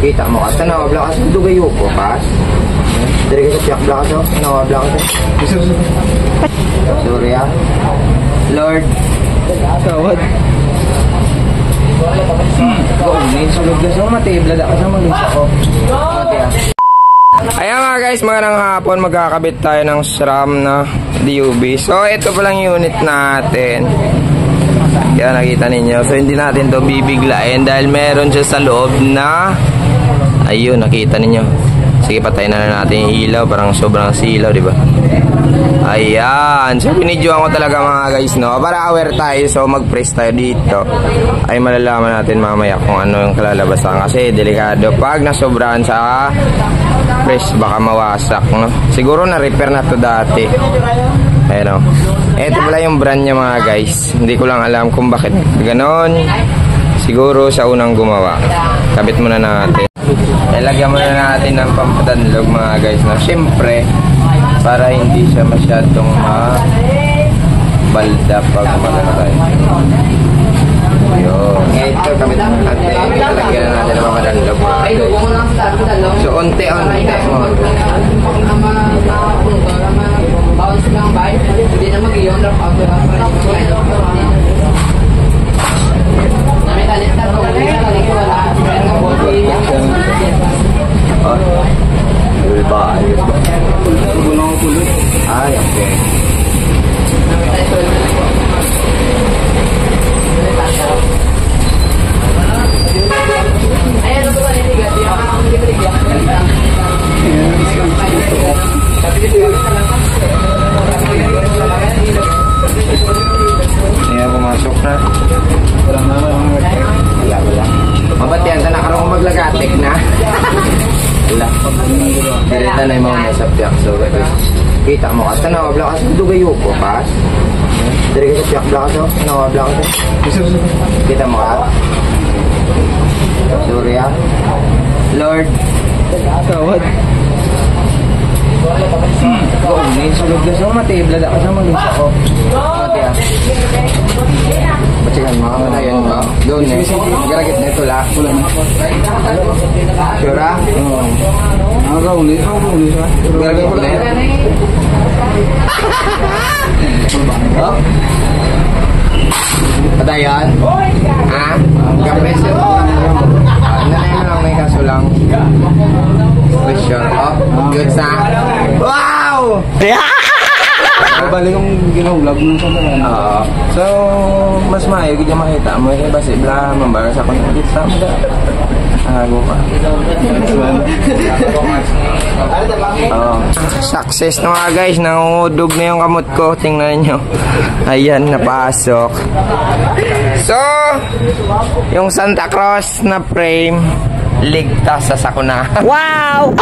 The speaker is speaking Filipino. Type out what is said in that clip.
Kita mo ka. Tanawa blakas. Dugayo ko, pas. Dari ka sa piyak blakas, oh. Tanawa blakas. Sorry, ah. Lord. Tawad. Gawin, sulog na sa matibla. Daka sa mag-isa ko. Mati, ah. Ayan mga guys, magandang hapon. Magkakabit tayo ng SRAM na DUV. So ito palang unit natin. Kaya nakita ninyo. So hindi natin to bibiglain dahil meron siya sa loob na, ayun, nakita ninyo. Sige, patayin na natin yung ilaw. Parang sobrang silaw, di ba? Ayan. So binidyoan ko talaga mga guys, no? Para aware tayo. So mag-press tayo dito. Ay malalaman natin mamaya kung ano yung kalalabasan. Kasi delikado. Pag nasobrahan sa press, baka mawasak, no? Siguro na-repair na to dati. Ayan, no? Ito pala yung brand niya mga guys. Hindi ko lang alam kung bakit ganon. Siguro sa unang gumawa. Kabit muna natin. Ilagyan muna natin ng pampadanlog mga guys, no? Siyempre, para hindi siya masyadong mabalda pag malalagay. Yun. Ito, kabit mo natin. Lagyan na natin ng pampadanlog. So, unti-unti mo. Hindi na mag-iyon drop out na Ay, okay. Ayan, pumasok na. Wala. Mabat yan, tanakaroon ko maglagatik na. Wala. Direta na yung mga nasa piyak. So, kita mo ka. Tanawa blakas. Dugayo ko, pas. Dari ka sa piyak blakas, oh. Tanawa blakas. Kita mo ka. Sorry, ah. Lord. Tawad. Gawin, sulog na sa matibla. Daka sa mag-isa ko. Mati, ah. Batsikan mo, matayan mo. Doon eh. Garagit na ito lang. Sure ah? Ang gawin siya. Garagit ko lang. Oh? Patayan? Ha? Kapres yun? Nanayin lang, may kaso lang. Pressure. Oh, good na. Wow! Balik yung ginong-vlog nung sandalan. So, mas maayo kaya makita mo. Iba si Bla, mambaga sa kontakit sa mga. Ago pa. Success na mga guys. Nangudog na yung kamot ko. Tingnan nyo. Ayan, napasok. So, yung Santa Cruz na frame, ligtas sa sakuna. Wow!